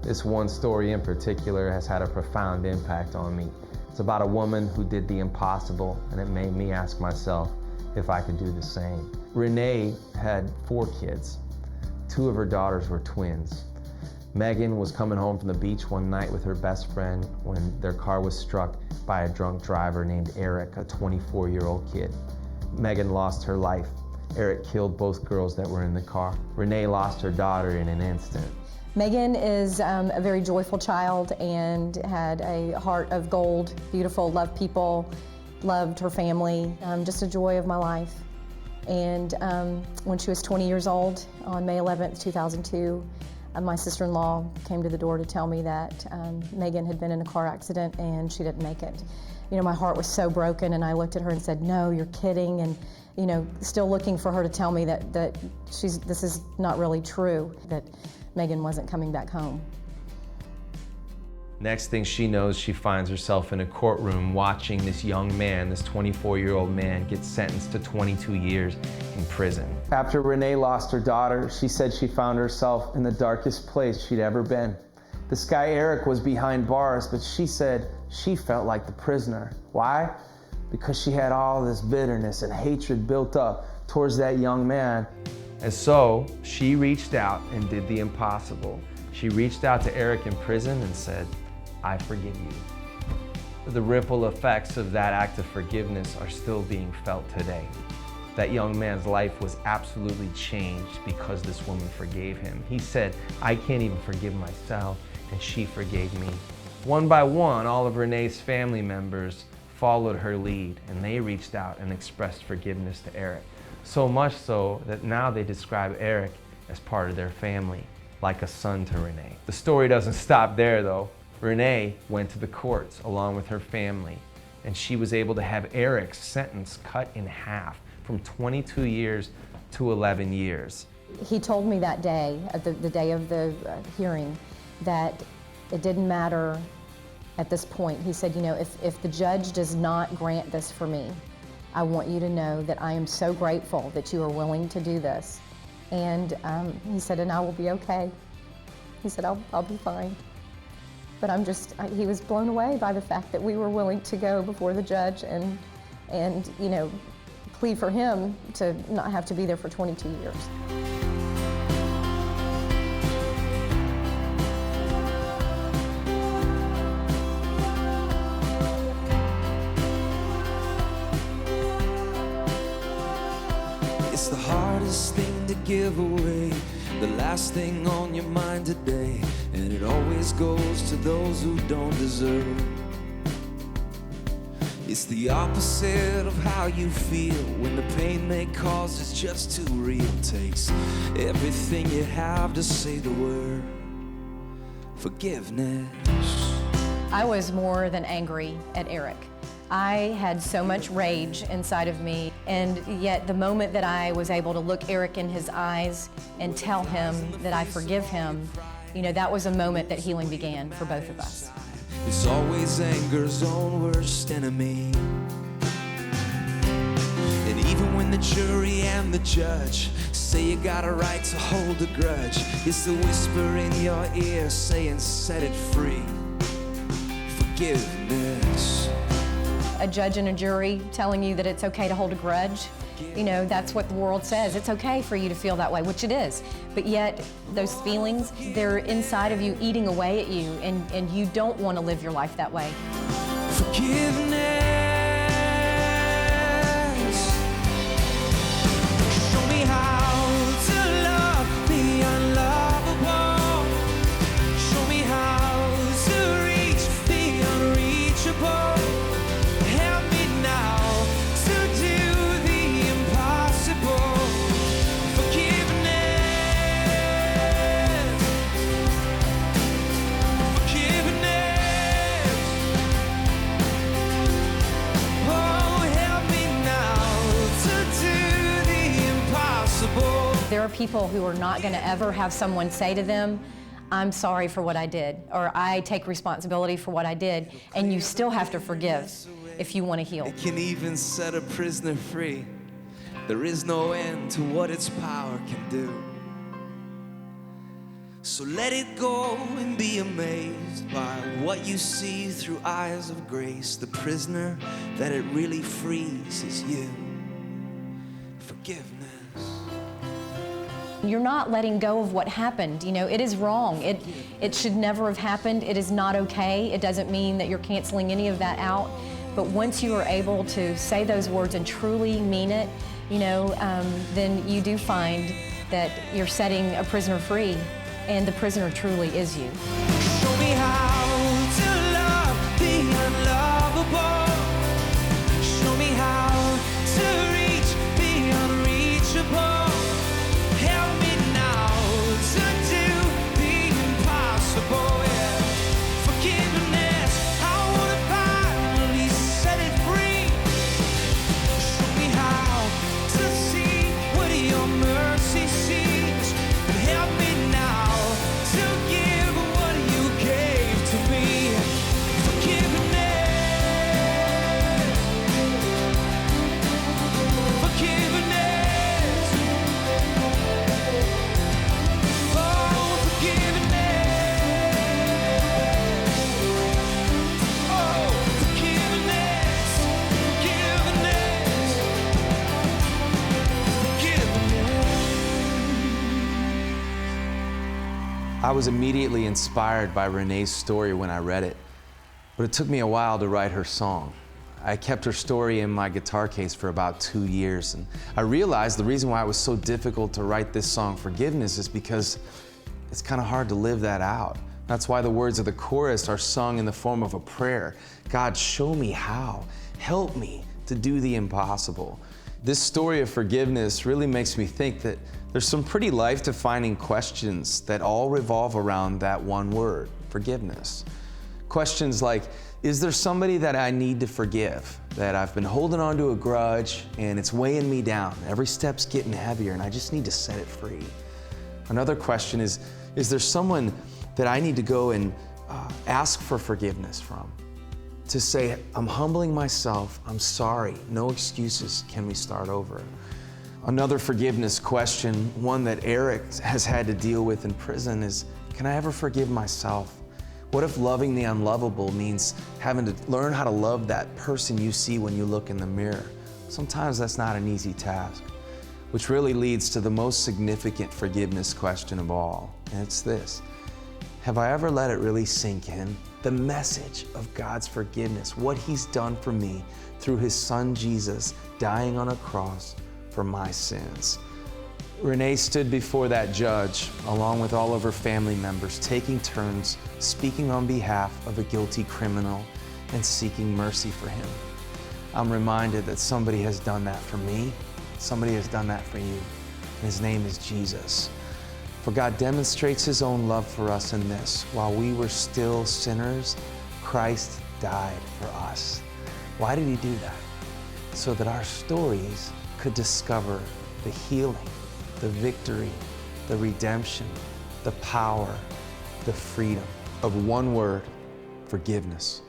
This one story in particular has had a profound impact on me. It's about a woman who did the impossible, and it made me ask myself if I could do the same. Renee had 4 kids. 2 of her daughters were twins. Megan was coming home from the beach one night with her best friend when their car was struck by a drunk driver named Eric, a 24-year-old kid. Megan lost her life. Eric killed both girls that were in the car. Renee lost her daughter in an instant. Megan is a very joyful child and had a heart of gold, beautiful, loved people, loved her family, just a joy of my life. And when she was 20 years old, on May 11th, 2002, my sister-in-law came to the door to tell me that Megan had been in a car accident and she didn't make it. You know, my heart was so broken, and I looked at her and said, "No, you're kidding," and you know, still looking for her to tell me that this is not really true, that Megan wasn't coming back home. Next thing she knows, she finds herself in a courtroom watching this young man, this 24-year-old man, get sentenced to 22 years in prison. After Renee lost her daughter, she said she found herself in the darkest place she'd ever been. This guy Eric was behind bars, but she said she felt like the prisoner. Why? Because she had all this bitterness and hatred built up towards that young man. And so she reached out and did the impossible. She reached out to Eric in prison and said, "I forgive you." The ripple effects of that act of forgiveness are still being felt today. That young man's life was absolutely changed because this woman forgave him. He said, "I can't even forgive myself," and she forgave me. One by one, all of Renee's family members followed her lead, and they reached out and expressed forgiveness to Eric. So much so that now they describe Eric as part of their family, like a son to Renee. The story doesn't stop there though. Renee went to the courts along with her family, and she was able to have Eric's sentence cut in half from 22 years to 11 years. He told me that day, the day of the hearing, that it didn't matter at this point. He said, you know, if the judge does not grant this for me, I want you to know that I am so grateful that you are willing to do this. And he said, and I will be okay. He said, I'll be fine. But he was blown away by the fact that we were willing to go before the judge and you know, plead for him to not have to be there for 22 years. It's the hardest thing to give away, the last thing on your mind today, and it always goes to those who don't deserve. It's the opposite of how you feel when the pain they cause is just too real. Takes everything you have to say the word forgiveness. I was more than angry at Eric. I had so much rage inside of me, and yet the moment that I was able to look Eric in his eyes and tell him that I forgive him, you know, that was a moment that healing began for both of us. It's always anger's own worst enemy. And even when the jury and the judge say you got a right to hold a grudge, it's the whisper in your ear saying set it free. Forgiveness. A judge and a jury telling you that it's okay to hold a grudge, you know, that's what the world says. It's okay for you to feel that way, which it is. But yet, those feelings, they're inside of you eating away at you, and you don't want to live your life that way. Forgiveness. Show me how to love the unlovable. Show me how to reach the unreachable. Help me now to do the impossible. Forgiveness. Forgiveness. Oh, help me now to do the impossible. There are people who are not going to ever have someone say to them, I'm sorry for what I did, or I take responsibility for what I did, and you still have to forgive if you want to heal. It can even set a prisoner free. There is no end to what its power can do. So let it go and be amazed by what you see through eyes of grace. The prisoner that it really frees is you. Forgiveness. You're not letting go of what happened. You know, it is wrong. It should never have happened. It is not okay. It doesn't mean that you're canceling any of that out. But once you are able to say those words and truly mean it, you know, then you do find that you're setting a prisoner free, and the prisoner truly is you. Show me how to love the unlovable. Show me how to reach the unreachable. Help me now to do the impossible. Yeah. Forgiveness, I want to finally set it free. Show me how to see what your mercy sees. And help me now to give what you gave to me. Forgiveness. Forgiveness. Oh, forgiveness. Oh, forgiveness. Forgiveness. I was immediately inspired by Renee's story when I read it, but it took me a while to write her song. I kept her story in my guitar case for about 2 years, and I realized the reason why it was so difficult to write this song, Forgiveness, is because it's kind of hard to live that out. That's why the words of the chorus are sung in the form of a prayer. God, show me how. Help me to do the impossible. This story of forgiveness really makes me think that there's some pretty life-defining questions that all revolve around that one word, forgiveness. Questions like, is there somebody that I need to forgive, that I've been holding on to a grudge and it's weighing me down? Every step's getting heavier and I just need to set it free. Another question is there someone that I need to go and ask for forgiveness from? To say, I'm humbling myself, I'm sorry, no excuses, can we start over? Another forgiveness question, one that Eric has had to deal with in prison, is, can I ever forgive myself? What if loving the unlovable means having to learn how to love that person you see when you look in the mirror? Sometimes that's not an easy task, which really leads to the most significant forgiveness question of all, and it's this. Have I ever let it really sink in? The message of God's forgiveness, what He's done for me through His Son Jesus dying on a cross for my sins. Renee stood before that judge, along with all of her family members, taking turns speaking on behalf of a guilty criminal and seeking mercy for him. I'm reminded that somebody has done that for me, somebody has done that for you, and His name is Jesus. For God demonstrates His own love for us in this: while we were still sinners, Christ died for us. Why did He do that? So that our stories could discover the healing, the victory, the redemption, the power, the freedom of one word: forgiveness.